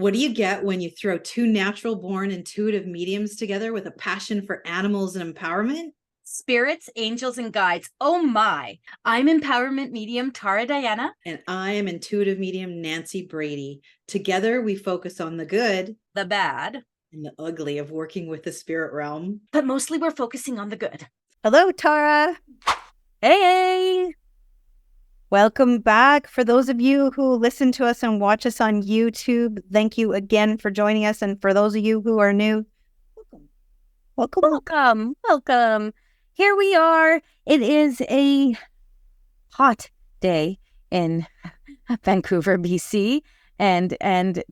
what do you get when you throw two natural born intuitive mediums together with a passion for animals and empowerment? Spirits, angels, and guides. Oh my. I'm empowerment medium Tara Diana. And I am intuitive medium Nancy Brady. Together, we focus on the good, The bad, and the ugly of working with the spirit realm. but mostly we're focusing on the good. Hello, Tara. Hey. Welcome back. For those of you who listen to us and watch us on YouTube, thank you again for joining us. And for those of you who are new, Welcome. Here we are. It is a hot day in Vancouver, BC. And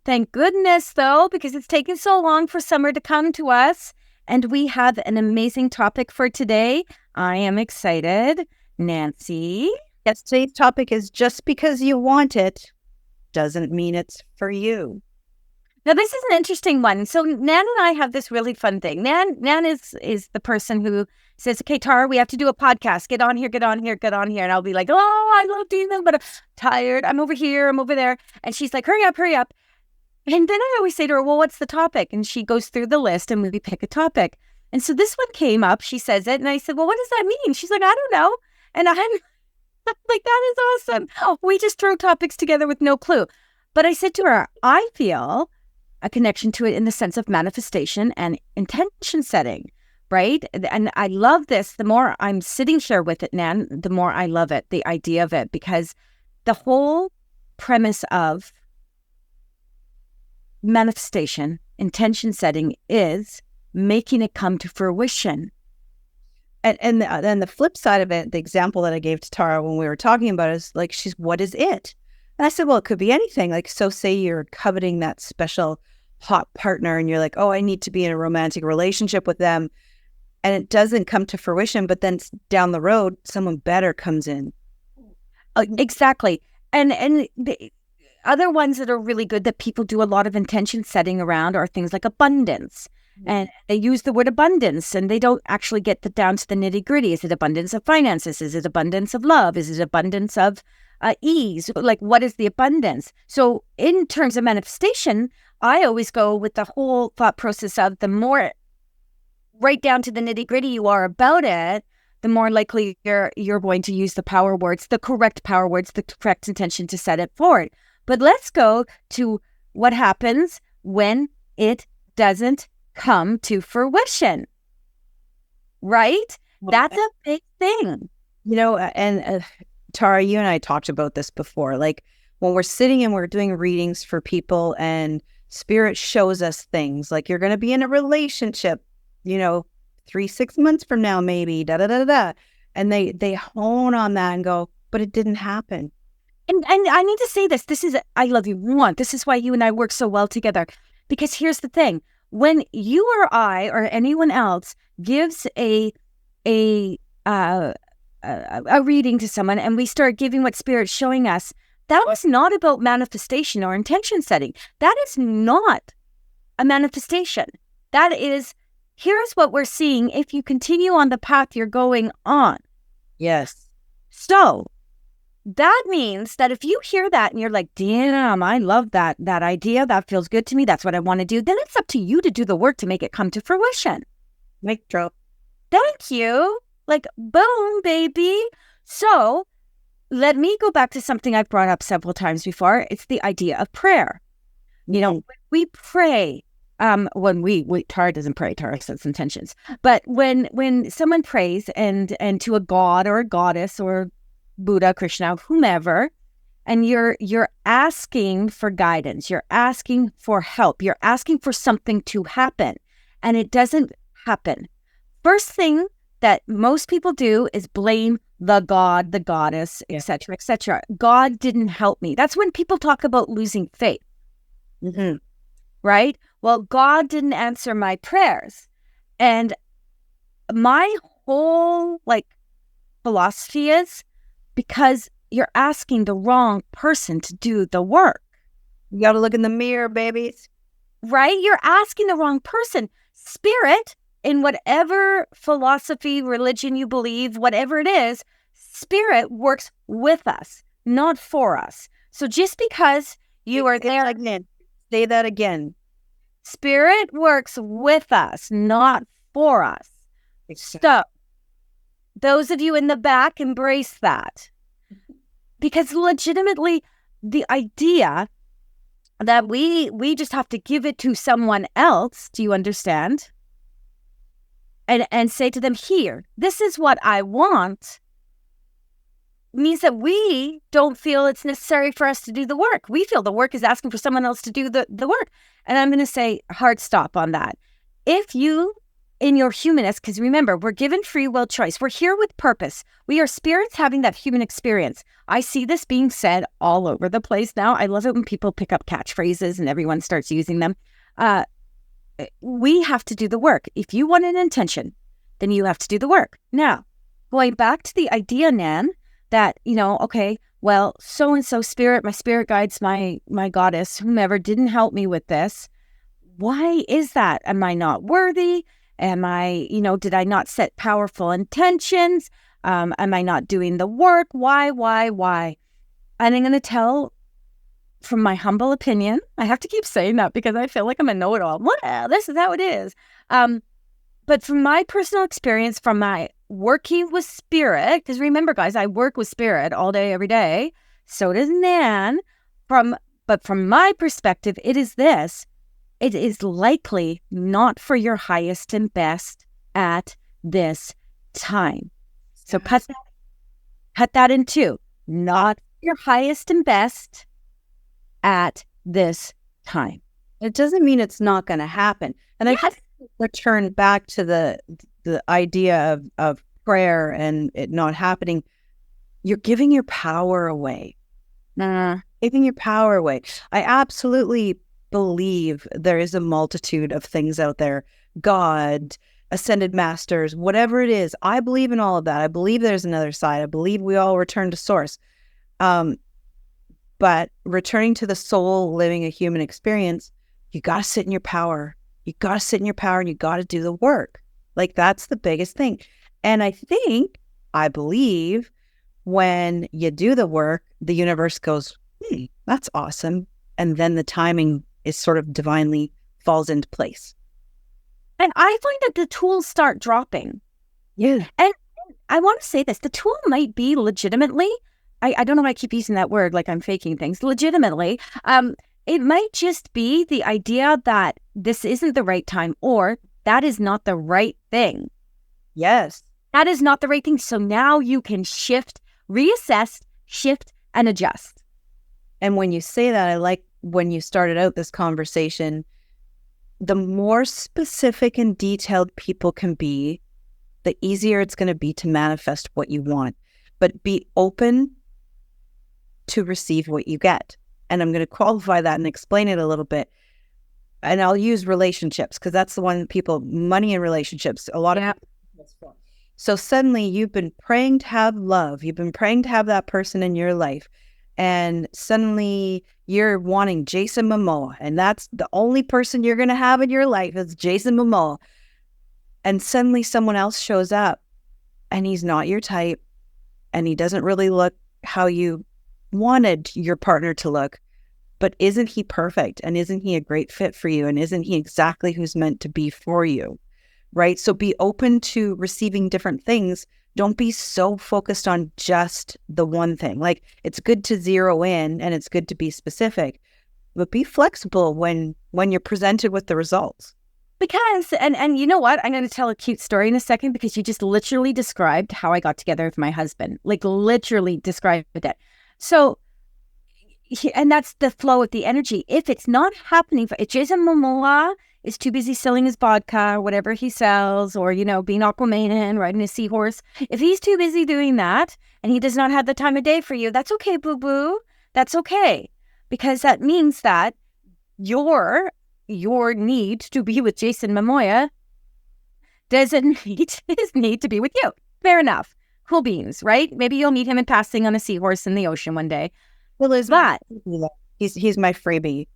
thank goodness, though, because it's taken so long for summer to come to us. And we have an amazing topic for today. I am excited. Nancy? Yes, today's topic is just because you want it doesn't mean it's for you. Now, this is an interesting one. So Nan and I have this really fun thing. Nan is the person who says, okay, Tara, we have to do a podcast. Get on here. And I'll be like, oh, I love doing them, but I'm tired. I'm over here. I'm over there. And she's like, hurry up. And then I always say to her, well, what's the topic? And she goes through the list and we pick a topic. And so this one came up. She says it. And I said, well, what does that mean? She's like, I don't know. And I'm like, that is awesome. We just throw topics together with no clue. But I said to her, I feel a connection to it in the sense of manifestation and intention setting, right? And I love this. The more I'm sitting here with it, Nan, the more I love it, the idea of it, because the whole premise of manifestation, intention setting is making it come to fruition. And then the flip side of it, the example that I gave to Tara when we were talking about it is like, what is it? And I said, well, it could be anything. Like, so say you're coveting that special hot partner and you're like, oh, I need to be in a romantic relationship with them. And it doesn't come to fruition, but then down the road, someone better comes in. Exactly. And the other ones that are really good that people do a lot of intention setting around are things like abundance. And they use the word abundance and they don't actually get down to the nitty gritty. Is it abundance of finances? Is it abundance of love? Is it abundance of ease? Like, what is the abundance? So in terms of manifestation, I always go with the whole thought process of the more right down to the nitty gritty you are about it, the more likely you're going to use the power words, the correct power words, the correct intention to set it forward. But let's go to what happens when it doesn't come to fruition, right? That's a big thing. You know, and Tara, you and I talked about this before. Like when we're sitting and we're doing readings for people and spirit shows us things like you're going to be in a relationship, 3-6 months from now, maybe, da-da-da-da. And they hone on that and go, but it didn't happen. And I need to say this is, I love you. One, this is why you and I work so well together. Because here's the thing. When you or I or anyone else gives a reading to someone and we start giving what Spirit's showing us, that was not about manifestation or intention setting. That is not a manifestation. That is, here's what we're seeing if you continue on the path you're going on. Yes. So that means that if you hear that and you're like, damn, I love that idea. That feels good to me. That's what I want to do. Then it's up to you to do the work to make it come to fruition. Mic drop. Thank you. Like, boom, baby. So let me go back to something I've brought up several times before. It's the idea of prayer. When we pray, when Tara doesn't pray, Tara sets intentions. But when someone prays and to a god or a goddess or Buddha, Krishna, whomever, and you're asking for guidance, you're asking for help, you're asking for something to happen, and it doesn't happen. First thing that most people do is blame the god, the goddess, etc., etc. God didn't help me. That's when people talk about losing faith. Mm-hmm. Right? Well, God didn't answer my prayers. And my whole philosophy is because you're asking the wrong person to do the work. You got to look in the mirror, babies. Right? You're asking the wrong person. Spirit, in whatever philosophy, religion you believe, whatever it is, Spirit works with us, not for us. So just because you are there, Say that again. Spirit works with us, not for us. So those of you in the back, embrace that. Because legitimately, the idea that we just have to give it to someone else, do you understand? And say to them, here, this is what I want, means that we don't feel it's necessary for us to do the work. We feel the work is asking for someone else to do the work. And I'm going to say hard stop on that. If you, in your humanness, because remember, we're given free will choice. We're here with purpose. We are spirits having that human experience. I see this being said all over the place now. I love it when people pick up catchphrases and everyone starts using them. We have to do the work. If you want an intention, then you have to do the work. Now, going back to the idea, Nan, that, okay, well, so-and-so spirit, my spirit guides, my goddess, whomever, didn't help me with this. Why is that? Am I not worthy? Am I, did I not set powerful intentions? Am I not doing the work? Why? And I'm going to tell, from my humble opinion, I have to keep saying that because I feel like I'm a know-it-all. Well, this is how it is. But from my personal experience, from my working with spirit, because remember, guys, I work with spirit all day, every day. So does Nan. But from my perspective, it is this. It is likely not for your highest and best at this time. So cut that in two. Not your highest and best at this time. It doesn't mean it's not going to happen. And Yes. I just return back to the idea of prayer and it not happening. You're giving your power away. Giving your power away. I absolutely believe there is a multitude of things out there. God, ascended masters, whatever it is. I believe in all of that. I believe there's another side. I believe we all return to source. But returning to the soul, living a human experience, you got to sit in your power. You got to sit in your power and you got to do the work. Like, that's the biggest thing. And I believe when you do the work, the universe goes, that's awesome. And then the timing is sort of divinely falls into place. And I find that the tools start dropping. Yeah. And I want to say this, the tool might be legitimately, I don't know why I keep using that word like I'm faking things, legitimately. It might just be the idea that this isn't the right time or that is not the right thing. Yes. That is not the right thing. So now you can shift, reassess, shift, and adjust. And when you say that, I like when you started out this conversation, the more specific and detailed people can be, the easier it's going to be to manifest what you want. But be open to receive what you get. And I'm going to qualify that and explain it a little bit. And I'll use relationships because that's the one money and relationships, a lot of people. So suddenly you've been praying to have love. You've been praying to have that person in your life. And suddenly you're wanting Jason Momoa. And that's the only person you're going to have in your life is Jason Momoa. And suddenly someone else shows up and he's not your type. And he doesn't really look how you wanted your partner to look. But isn't he perfect? And isn't he a great fit for you? And isn't he exactly who's meant to be for you? Right? So be open to receiving different things. Don't be so focused on just the one thing. Like, it's good to zero in and it's good to be specific, but be flexible when you're presented with the results. Because, and you know what? I'm going to tell a cute story in a second because you just literally described how I got together with my husband. Like, literally described it. So, and that's the flow of the energy. If it's not happening, if Jason Momoa is too busy selling his vodka or whatever he sells, or, being Aquaman, riding a seahorse, if he's too busy doing that and he does not have the time of day for you, that's okay, boo-boo. That's okay. Because that means that your need to be with Jason Momoa doesn't meet his need to be with you. Fair enough. Cool beans, right? Maybe you'll meet him in passing on a seahorse in the ocean one day. Well, he's my freebie.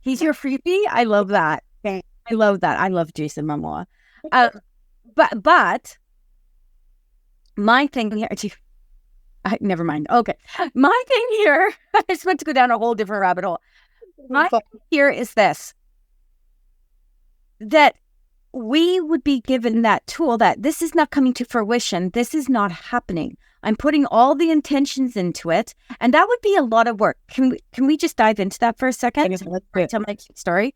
He's your freebie? I love that. I love that. I love Jason Momoa. But my thing here, never mind. Okay. My thing here, I just went to go down a whole different rabbit hole. My here is this, that we would be given that tool that this is not coming to fruition. This is not happening. I'm putting all the intentions into it. And that would be a lot of work. Can we just dive into that for a second? Let's Tell my story.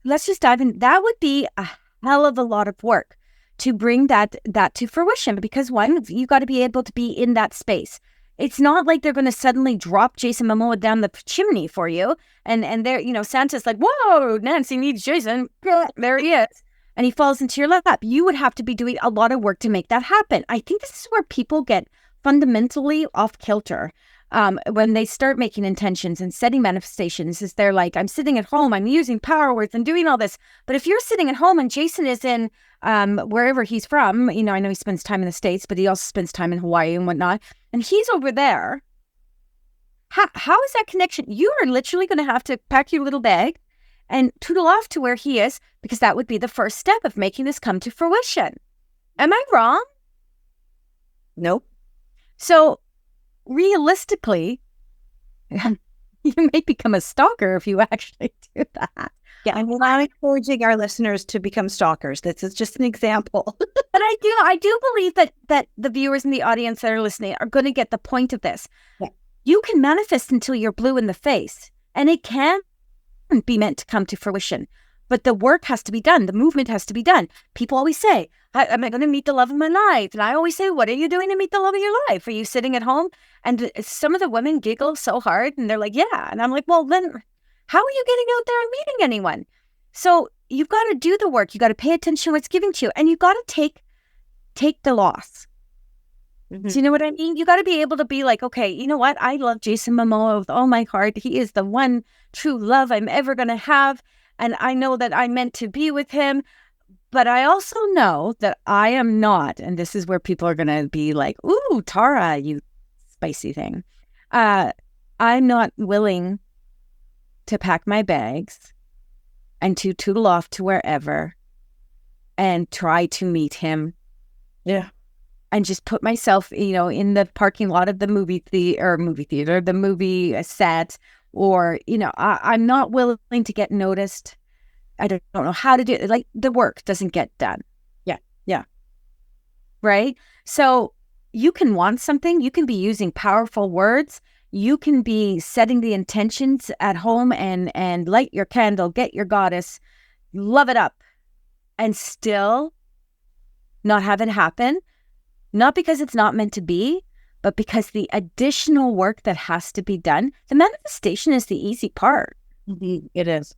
Let's just dive in. That would be a hell of a lot of work to bring that to fruition, because one, you got to be able to be in that space. It's not like they're going to suddenly drop Jason Momoa down the chimney for you. And there, Santa's like, whoa, Nancy needs Jason. There he is. And he falls into your lap. You would have to be doing a lot of work to make that happen. I think this is where people get fundamentally off kilter when they start making intentions and setting manifestations. Is they're like, I'm sitting at home, I'm using power words and doing all this. But if you're sitting at home and Jason is in wherever he's from, I know he spends time in the States, but he also spends time in Hawaii and whatnot, and he's over there, how is that connection? You are literally going to have to pack your little bag and tootle off to where he is, because that would be the first step of making this come to fruition. Am I wrong? Nope. So realistically, you may become a stalker if you actually do that. Yeah, I'm not encouraging our listeners to become stalkers. This is just an example. But I do believe that the viewers in the audience that are listening are going to get the point of this. Yeah. You can manifest until you're blue in the face, and it can be meant to come to fruition. But the work has to be done. The movement has to be done. People always say, am I going to meet the love of my life? And I always say, what are you doing to meet the love of your life? Are you sitting at home? And some of the women giggle so hard, and they're like, yeah. And I'm like, well, then how are you getting out there and meeting anyone? So you've got to do the work. You got to pay attention to what's given to you. And you've got to take the loss. Mm-hmm. Do you know what I mean? You got to be able to be like, okay, you know what? I love Jason Momoa with all my heart. He is the one true love I'm ever going to have. And I know that I'm meant to be with him. But I also know that I am not. And this is where people are going to be like, ooh, Tara, you spicy thing. I'm not willing to pack my bags and to tootle off to wherever and try to meet him. Yeah. And just put myself, in the parking lot of the movie theater, the movie set, or, I'm not willing to get noticed. I don't know how to do it. Like, the work doesn't get done. Yeah. Yeah. Right? So you can want something. You can be using powerful words. You can be setting the intentions at home and light your candle, get your goddess, love it up, and still not have it happen. Not because it's not meant to be, but because the additional work that has to be done, the manifestation is the easy part. Mm-hmm. It is.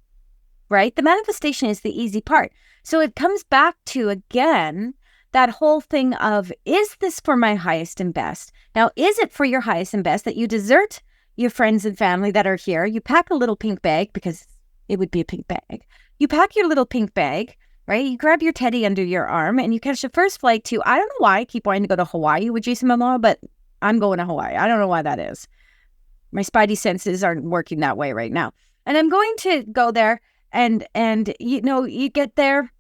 Right? The manifestation is the easy part. So it comes back to, again, that whole thing of, is this for my highest and best? Now, is it for your highest and best that you desert your friends and family that are here? You pack a little pink bag, because it would be a pink bag. You pack your little pink bag, right? You grab your teddy under your arm and you catch the first flight to, I don't know why I keep wanting to go to Hawaii with Jason Momoa, but I'm going to Hawaii. I don't know why that is. My spidey senses aren't working that way right now. And I'm going to go there and you get there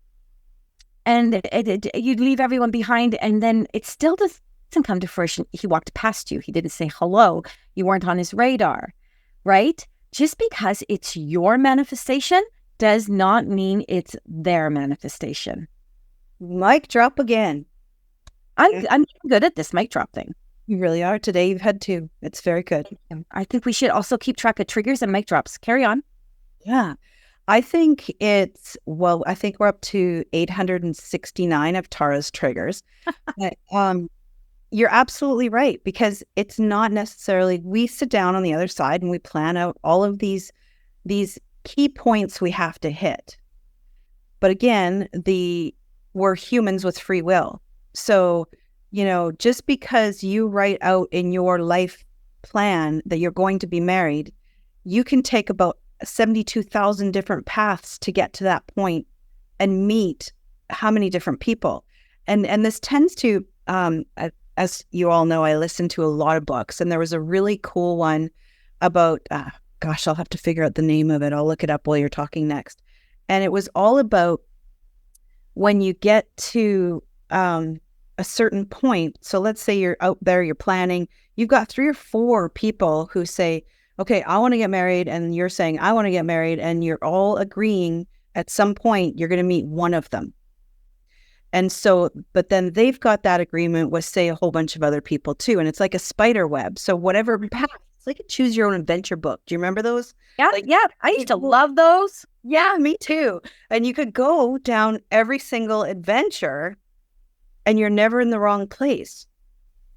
and you leave everyone behind, and then it still doesn't come to fruition. He walked past you. He didn't say hello. You weren't on his radar, right? Just because it's your manifestation does not mean it's their manifestation. Mic drop again. I'm good at this mic drop thing. You really are. Today you've had two. It's very good. I think we should also keep track of triggers and mic drops. Carry on. Yeah. I think I think we're up to 869 of Tara's triggers. But, you're absolutely right, because it's not necessarily, we sit down on the other side and we plan out all of these key points we have to hit. But again, we're humans with free will. So, just because you write out in your life plan that you're going to be married, you can take about 72,000 different paths to get to that point and meet how many different people. And this tends to, as you all know, I listen to a lot of books, and there was a really cool one about, I'll have to figure out the name of it. I'll look it up while you're talking next. And it was all about when you get to a certain point. So let's say you're out there, you're planning, you've got 3 or 4 people who say, okay, I want to get married, and you're saying I want to get married, and you're all agreeing at some point you're going to meet one of them. And so, but then they've got that agreement with, say, a whole bunch of other people too. And it's like a spider web. So whatever path, it's like a choose your own adventure book. Do you remember those? Yeah, Like, yeah. I used to love those. yeah, me too. And you could go down every single adventure and you're never in the wrong place.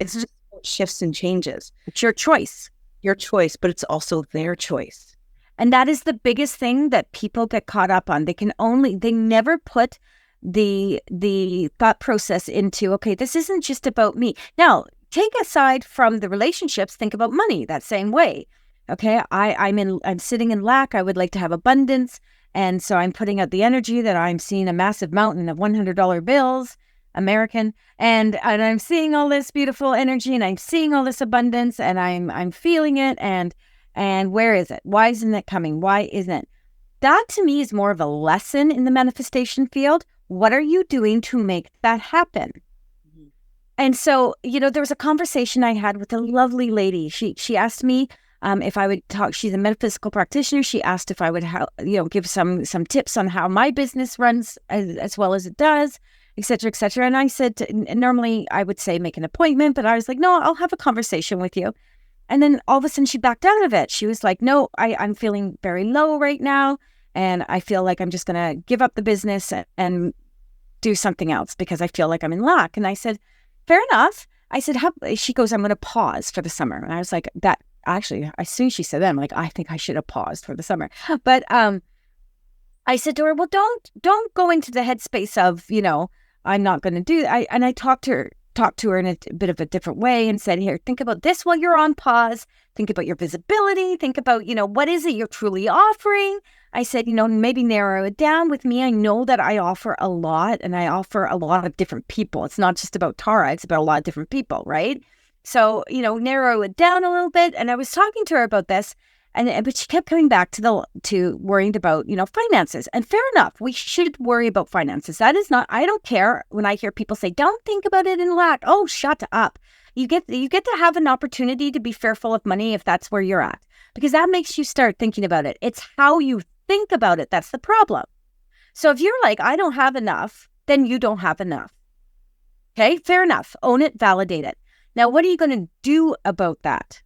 It's just shifts and changes. It's your choice. Your choice, but it's also their choice. And that is the biggest thing that people get caught up on. They never put the thought process into, okay, this isn't just about me. Now, take aside from the relationships, think about money that same way. Okay, I'm sitting in lack. I would like to have abundance. And so I'm putting out the energy that I'm seeing a massive mountain of $100 bills, American, and I'm seeing all this beautiful energy, and I'm seeing all this abundance, and I'm feeling it, and where is it? Why isn't it coming? Why isn't it? That to me is more of a lesson in the manifestation field. What are you doing to make that happen? Mm-hmm. And so, there was a conversation I had with a lovely lady. She asked me if I would talk. She's a metaphysical practitioner. She asked if I would give some tips on how my business runs as well as it does, et cetera, et cetera. And I said, normally I would say make an appointment, but I was like, no, I'll have a conversation with you. And then all of a sudden she backed out of it. She was like, no, I'm feeling very low right now. And I feel like I'm just going to give up the business and do something else because I feel like I'm in lack. And I said, fair enough. I said, she goes, I'm going to pause for the summer. And I was like, that actually, as soon as she said that, I'm like, I think I should have paused for the summer. But I said to her, well, don't go into the headspace of, I'm not going to do that. And I talked to her in a bit of a different way and said, here, think about this while you're on pause. Think about your visibility. Think about, what is it you're truly offering? I said, maybe narrow it down. With me, I know that I offer a lot, and I offer a lot of different people. It's not just about Tara. It's about a lot of different people, right? So, narrow it down a little bit. And I was talking to her about this, but she kept coming back to worrying about, finances. And fair enough, we should worry about finances. That is not, I don't care when I hear people say, don't think about it in lack. Oh, shut up. You get to have an opportunity to be fearful of money if that's where you're at, because that makes you start thinking about it. It's how you think about it. That's the problem. So if you're like, I don't have enough, then you don't have enough. Okay, fair enough. Own it, validate it. Now, what are you going to do about that?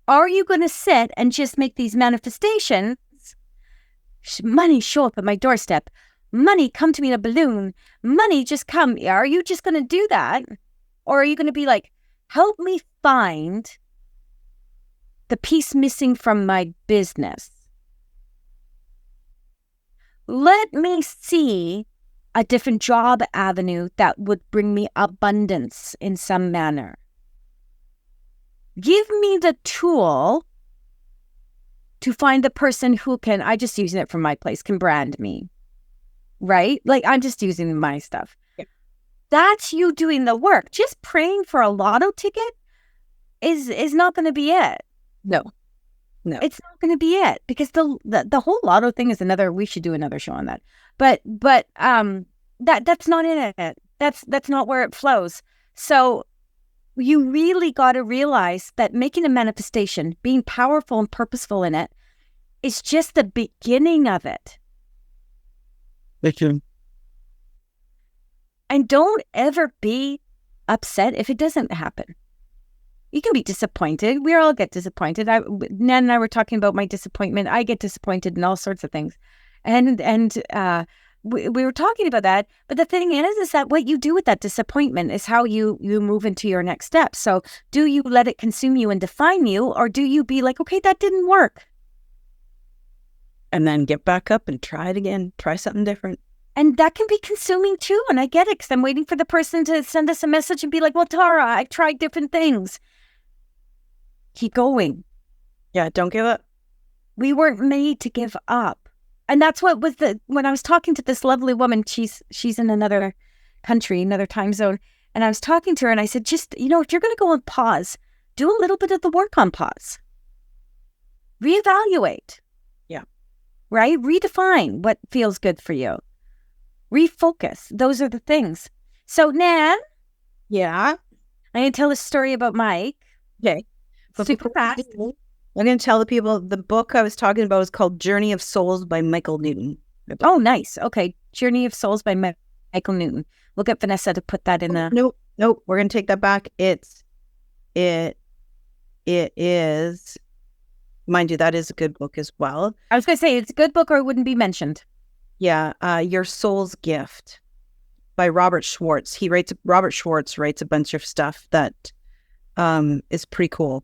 Are you going to sit and just make these manifestations? Money show up at my doorstep. Money come to me in a balloon. Money just come. Are you just going to do that? Or are you going to be like, help me find the piece missing from my business? Let me see a different job avenue that would bring me abundance in some manner. Give me the tool to find the person who can, I just using it from my place, can brand me, right? Like I'm just using my stuff. Yeah. That's you doing the work. Just praying for a lotto ticket is not going to be it. No, it's not going to be it, because the whole lotto thing is we should do another show on that. But that's not in it. That's not where it flows. So you really got to realize that making a manifestation, being powerful and purposeful in it, is just the beginning of it. Thank you. And don't ever be upset if it doesn't happen. You can be disappointed. We all get disappointed. Nan and I were talking about my disappointment. I get disappointed in all sorts of things. And we were talking about that. But the thing is that what you do with that disappointment is how you move into your next step. So do you let it consume you and define you, or do you be like, okay, that didn't work? And then get back up and try it again. Try something different. And that can be consuming too. And I get it, because I'm waiting for the person to send us a message and be like, well, Tara, I've tried different things. Keep going. Yeah, don't give up. We weren't made to give up. And that's what was when I was talking to this lovely woman, she's in another country, another time zone. And I was talking to her and I said, just, if you're going to go on pause, do a little bit of the work on pause. Reevaluate. Yeah. Right? Redefine what feels good for you. Refocus. Those are the things. So, Nan. Yeah. I'm going to tell a story about Mike. Okay. Super fast. I'm going to tell the people the book I was talking about is called Journey of Souls by Michael Newton. Oh, nice. Okay. Journey of Souls by Michael Newton. We'll get Vanessa to put that in the... Nope. We're going to take that back. It is, mind you, that is a good book as well. I was going to say, it's a good book or it wouldn't be mentioned. Yeah. Your Soul's Gift by Robert Schwartz. Robert Schwartz writes a bunch of stuff that is pretty cool.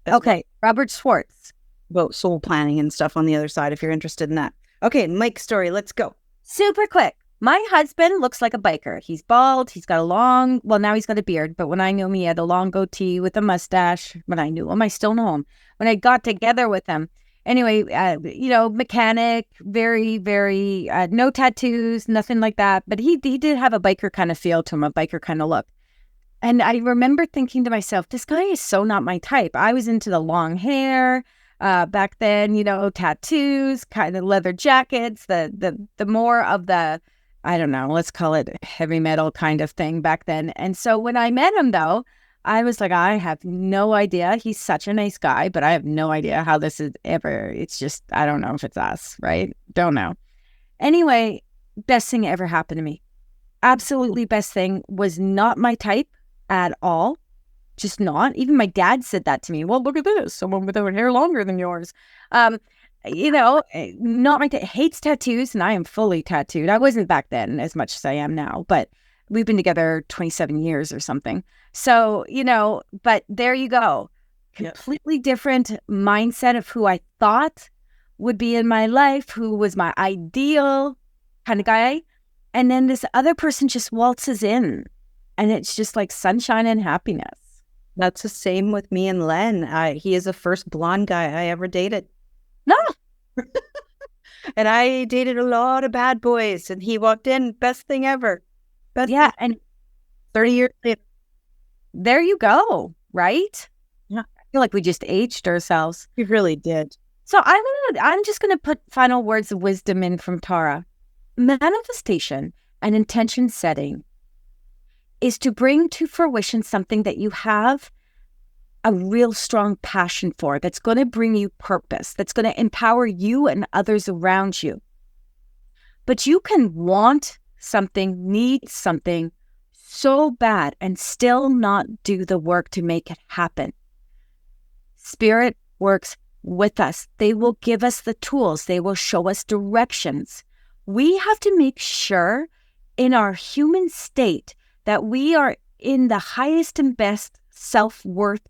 Okay. Robert Schwartz. About soul planning and stuff on the other side if you're interested in that. Okay, Mike's story. Let's go. Super quick. My husband looks like a biker. He's bald. He's got now he's got a beard. But when I knew him, he had a long goatee with a mustache. When I knew him, I still know him. When I got together with him. Anyway, mechanic, very, very, no tattoos, nothing like that. But he did have a biker kind of feel to him, a biker kind of look. And I remember thinking to myself, this guy is so not my type. I was into the long hair. Back then, tattoos, kind of leather jackets, the more of the, I don't know, let's call it heavy metal kind of thing back then. And so when I met him, though, I was like, I have no idea. He's such a nice guy, but I have no idea how this is ever. It's just, I don't know if it's us, right? Don't know. Anyway, best thing ever happened to me. Absolutely best thing. Was not my type at all. Just not. Even my dad said that to me. Well, look at this. Someone with their hair longer than yours. Not my hates tattoos, and I am fully tattooed. I wasn't back then as much as I am now, but we've been together 27 years or something. So, but there you go. Completely different mindset of who I thought would be in my life, who was my ideal kind of guy. And then this other person just waltzes in, and it's just like sunshine and happiness. That's the same with me and Len. He is the first blonde guy I ever dated. No. And I dated a lot of bad boys, and he walked in, best thing ever. And 30 years later. There you go, right? Yeah. I feel like we just aged ourselves. We really did. So I'm just going to put final words of wisdom in from Tara. Manifestation and intention setting is to bring to fruition something that you have a real strong passion for, that's going to bring you purpose, that's going to empower you and others around you. But you can want something, need something so bad and still not do the work to make it happen. Spirit works with us. They will give us the tools. They will show us directions. We have to make sure in our human state that we are in the highest and best self-worth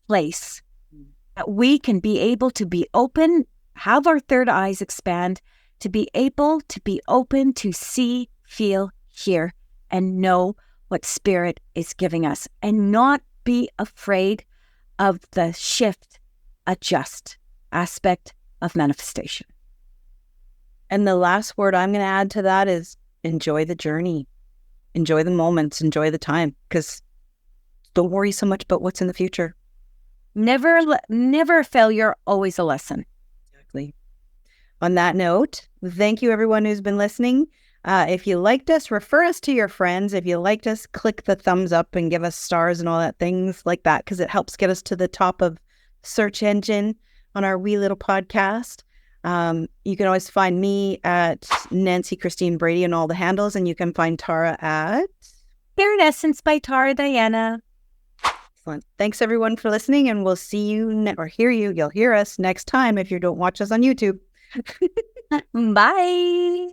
place, that we can be able to be open, have our third eyes expand, to be able to be open to see, feel, hear, and know what Spirit is giving us, and not be afraid of the shift, adjust aspect of manifestation. And the last word I'm going to add to that is enjoy the journey. Enjoy the moments, enjoy the time, because don't worry so much about what's in the future. Never a failure, always a lesson. Exactly. On that note, thank you everyone who's been listening. If you liked us, refer us to your friends. If you liked us, click the thumbs up and give us stars and all that, things like that, because it helps get us to the top of search engine on our wee little podcast. You can always find me at Nancy Christine Brady on all the handles, and you can find Tara at Here in Essence by Tara Diana. Excellent. Thanks everyone for listening, and we'll see you you'll hear us next time if you don't watch us on YouTube. Bye.